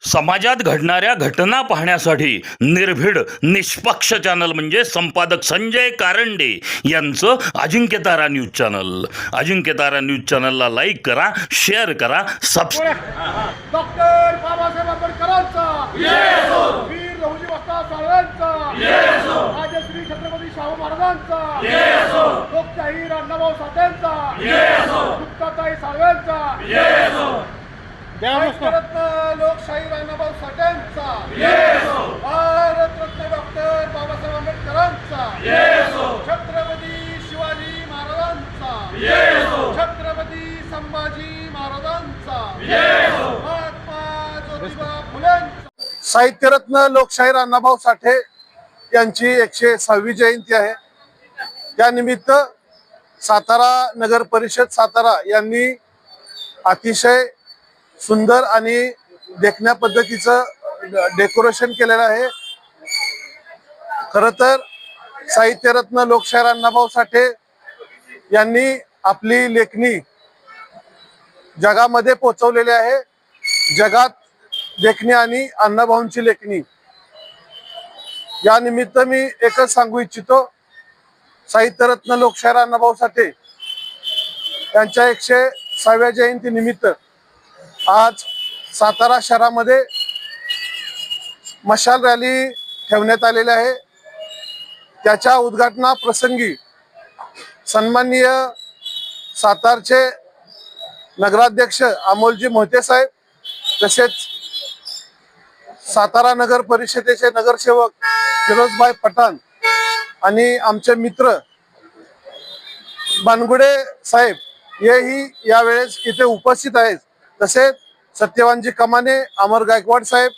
समाजात घडणाऱ्या घटना पाहण्यासाठी निर्भीड निष्पक्ष चॅनल म्हणजे संपादक संजय कारंडे यांचं Ajinkyatara news channel. Ajinkyatara news चॅनलला लाईक करा, शेअर करा, डॉक्टर बाबासाहेब आंबेडकरांचा वीर लहुजी वस्ताद साळवेंचा राजश्री छत्रपती शाहू महाराजांचा लोकशाहीर अण्णाभाऊ साठेंचा मुक्ताताई साळवेंचा भारतरत्न लोकशाहीर अण्णाभाऊ साठेंचा भारतरत्न डॉक्टर बाबासाहेब आंबेडकरांचा छत्रपती शिवाजी महाराजांचा छत्रपती संभाजी महाराजांचा महात्मा ज्योतिबा फुलेंचा साहित्यरत्न लोकशाहीर अण्णाभाऊ साठे यांची 106वी जयंती आहे. त्यानिमित्त सातारा नगर परिषद सातारा यांनी अतिशय सुंदर आणि देखण्या पद्धतीचं डेकोरेशन केलेलं आहे. खरं तर साहित्यरत्न लोकशाहीर अण्णाभाऊ साठे यांनी आपली लेखणी जगामध्ये पोहोचवलेली आहे. जगात लेखणी आणि अण्णाभाऊंची लेखणी या निमित्त मी एकच सांगू इच्छितो, साहित्यरत्न लोकशाहीर अण्णाभाऊ साठे यांच्या 106व्या जयंती निमित्त आज सातारा शहरामध्ये मशाल रॅली ठेवण्यात आलेली आहे. त्याच्या उद्घाटना प्रसंगी सन्माननीय सातारचे नगराध्यक्ष अमोलजी मोहिते साहेब, तसेच सातारा नगर परिषदेचे नगरसेवक फिरोजभाई पठाण आणि आमचे मित्र बानगुडे साहेब हेही यावेळेस इथे उपस्थित आहेत. तसेच सत्यवानजी कमाने, अमर गायकवाड साहेब,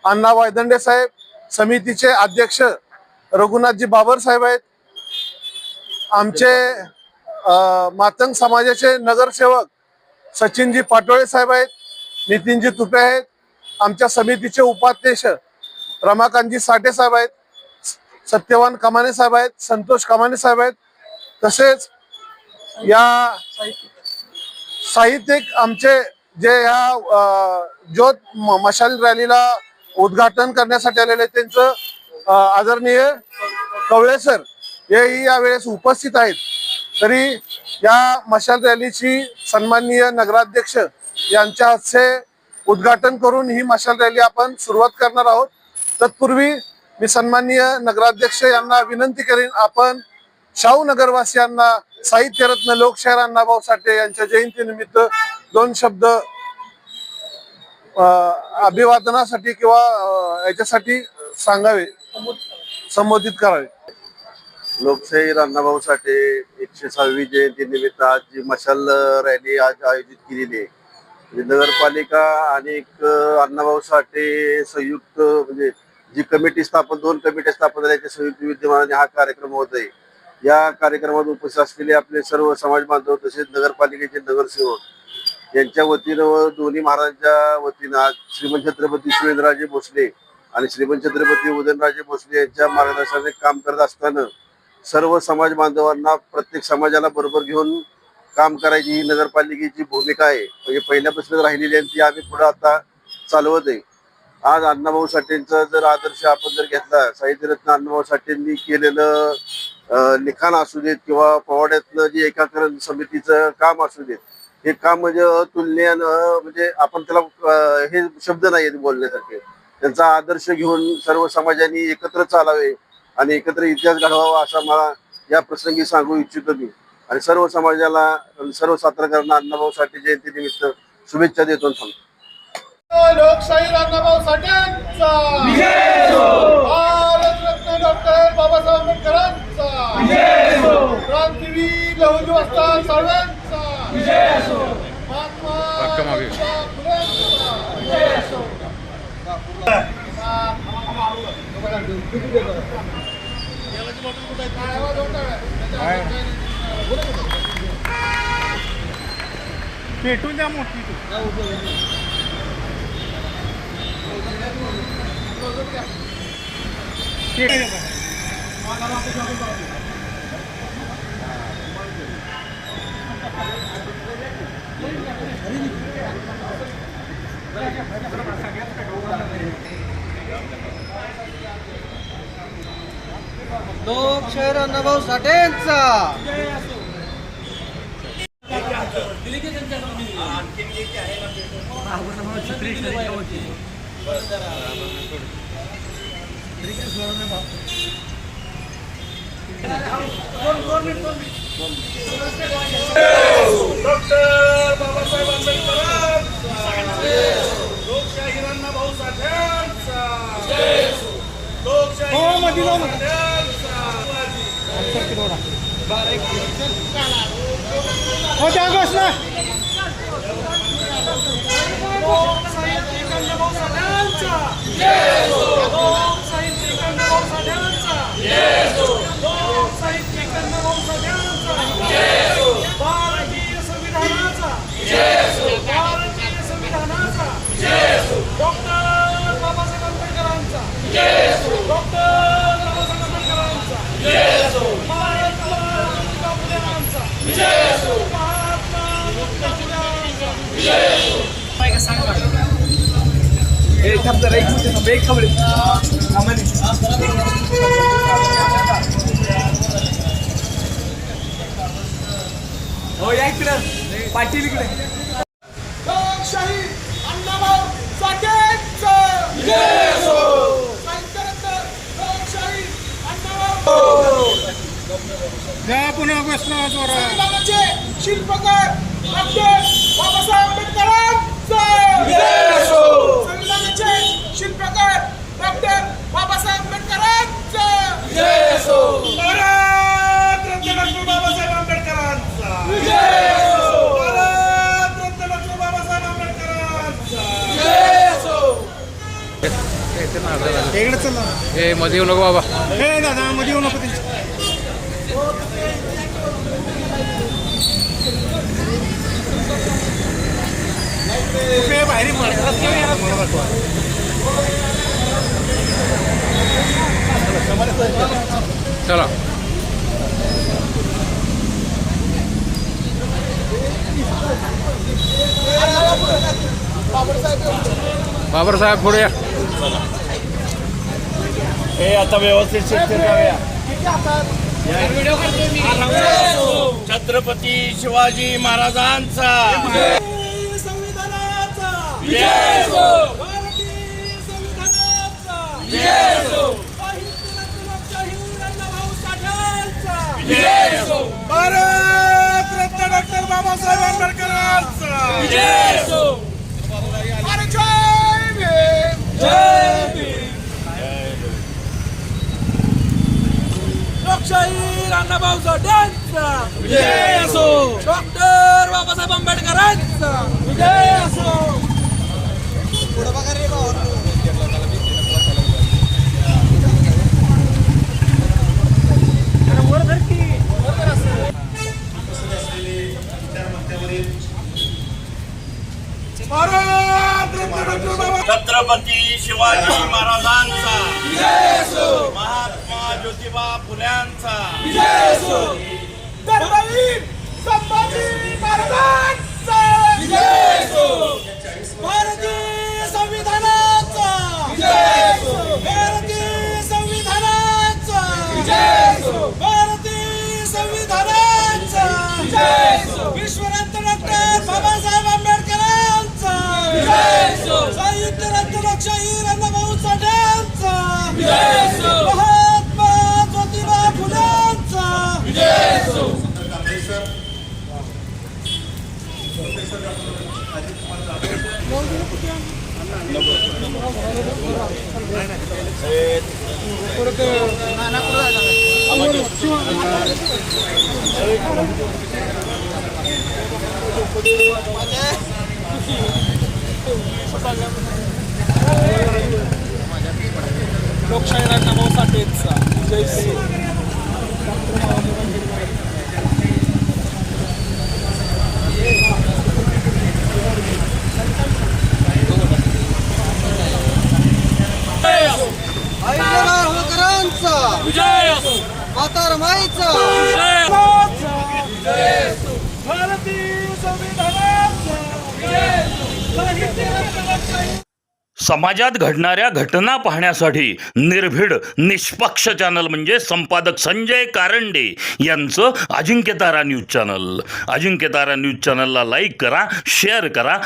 अण्णा वायदंडे साहेब, समितीचे अध्यक्ष रघुनाथजी बाबर साहेब आहेत. आमचे मातंग समाजाचे नगरसेवक सचिनजी पाटोळे साहेब आहेत, नितीनजी तुपे आहेत. आमच्या समितीचे उपाध्यक्ष रमाकांतजी साठे साहेब आहेत, सत्यवान कमाने साहेब आहेत, संतोष कमाने साहेब आहेत. तसेच या साहित्यिक आमचे जे ह्या ज्योत मशाल रॅलीला उद्घाटन करण्यासाठी आलेले त्यांचं आदरणीय कवळे सर हेही यावेळेस उपस्थित आहेत. तरी या मशाल रॅलीची सन्माननीय नगराध्यक्ष यांच्या हस्ते उद्घाटन करून ही मशाल रॅली आपण सुरुवात करणार आहोत. तत्पूर्वी मी सन्माननीय नगराध्यक्ष यांना विनंती करेन, आपण शाहू नगरवासियांना साहित्यरत्न लोकशाहीर अण्णाभाऊ साठे यांच्या जयंतीनिमित्त 2 शब्द अभिवादनासाठी किंवा याच्यासाठी सांगावे, संबोधित करावे. लोकशाहीर अण्णाभाऊ साठे 106वी जयंती निमित्त आज जी मशाल रॅली आज आयोजित केलेली आहे. नगरपालिका आणि अण्णाभाऊ साठे संयुक्त म्हणजे जी कमिटी स्थापन 2 कमिट्या स्थापन झाल्याच्या संयुक्त विद्यमानाने हा कार्यक्रम होत आहे. या कार्यक्रमात उपस्थित असलेले आपले सर्व समाज बांधव तसेच नगरपालिकेचे नगरसेवक यांच्या वतीनं व दोन्ही महाराजांच्या वतीनं आज श्रीमंत छत्रपती शिवेंद्रराजे भोसले आणि श्रीमंत छत्रपती उदयनराजे भोसले यांच्या मार्गदर्शनाने काम करत असताना सर्व समाज बांधवांना प्रत्येक समाजाला बरोबर घेऊन काम करायची ही नगरपालिकेची भूमिका आहे. म्हणजे पहिल्यापासून राहिलेली आहे ती आम्ही पुढे आता चालवत आहे. आज अण्णाभाऊ साठेंचा जर आदर्श आपण जर घेतला, साहित्यरत्न अण्णाभाऊ साठेंनी केलेलं लिखाण असू देत किंवा पोवाड्यातलं जे एकाकरण समितीचं काम असू देत, हे काम म्हणजे अतुलनीय, म्हणजे आपण त्याला हे शब्द नाही आहेत बोलण्यासारखे. त्यांचा आदर्श घेऊन सर्व समाजांनी एकत्र चालावे आणि एकत्र इतिहास घडवावा असं मला या प्रसंगी सांगू इच्छितो मी. आणि सर्व समाजाला, सर्व सातारकरांना अण्णाभाऊ साठे जयंती निमित्त शुभेच्छा देतो. लोकशाहीर अण्णाभाऊ साठेंचा भारतरत्न डॉक्टर बाबासाहेब आंबेडकरांचा क्रांतीवीर लहुजी वस्ताद साळवेंचा महात्मा ज्योतिबा भेटून द्या मोठी लोकशाही अण्णाभाऊ साठेंचा. डॉक्टर बाबासाहेब आंबेडकरांचा, लोकशाही अण्णाभाऊ साठेंचा, लोकशाही अण्णाभाऊ साठेंचा. हो त्या बसला लोकशाहीत्रिक अण्णाभाऊ साठेंचा, लोकशाहीत्रिक अण्णाभाऊ साठेंचा, लोकशाहीत्रिक अण्णाभाऊ साठेंचा, भारतीय संविधानाचा, भारतीय संविधानाचा, डॉक्टर बाबासाहेब आंबेडकरांचा, डॉक्टर बाबासाहेब आंबेडकरांचा, महात्मा ज्योतिबा फुलेंचा, महात्मा ज्योतिबा फुलेंचा. लोकशाही अण्णाभाऊ साठेंचा, लोकशाही अण्णाभाऊ. जा पुन्हा बसला जोरा. संविधानाचे शिल्पकार डॉक्टर बाबासाहेब आंबेडकरांचा, संविधानाचे शिल्पकार डॉक्टर बाबासाहेब आंबेडकरांचा. भारत रत्न डॉक्टर बाबासाहेब आंबेडकरांचा, भारत रत्न डॉक्टर बाबासाहेब आंबेडकरांचा. इकडे चल ना. ए मध्ये येऊ नको बाबा. हे दादा मध्ये येऊ नको त्यांच्या. कुठे बाहेर पडतात किंवा चला बाबर साहेब पुढे या. हे आता व्यवस्थित शिक्षण जाऊया. छत्रपती शिवाजी महाराजांचा, संविधानाचा, भारतीय संविधानाचा, साहित्य लोकशाही अण्णाभाऊ साठेंचा, भारत रत्न डॉक्टर बाबासाहेब आंबेडकरांचा. अरे जय भीम, जय भीम. लोकशाही अण्णाभाऊ साठेंचा विजय असो, डॉक्टर बाबासाहेब आंबेडकरांचा विजय असो. छत्रपती शिवाजी महाराजांचा, महात्मा ज्योतिबा फुल्यांचा, धर्मवीर संभाजी महाराजांचा, भारतीय संविधानाचा, भारतीय संविधानाचा, भारतीय संविधानाचा, विश्वरत्न डॉक्टर बाबासाहेब आंबेडकरांचा, साहित्य रत्न लोकशाही अण्णाभाऊ साठेंचा, महात्मा ज्योतिबा फुलेंचा. लोकशाही अण्णाभाऊ साठेंचा जय श्री. आयुष्यभर होळकरांचा, म्हातार माईचा, भारतीय संविधानाचा, साहित्य रत्न लोकशाही समाजात घडणाऱ्या घटना पाहण्यासाठी निर्भीड निष्पक्ष चॅनल म्हणजे संपादक संजय कारंडे यांचं Ajinkyatara news channel. Ajinkyatara news चॅनलला लाईक करा, शेअर करा,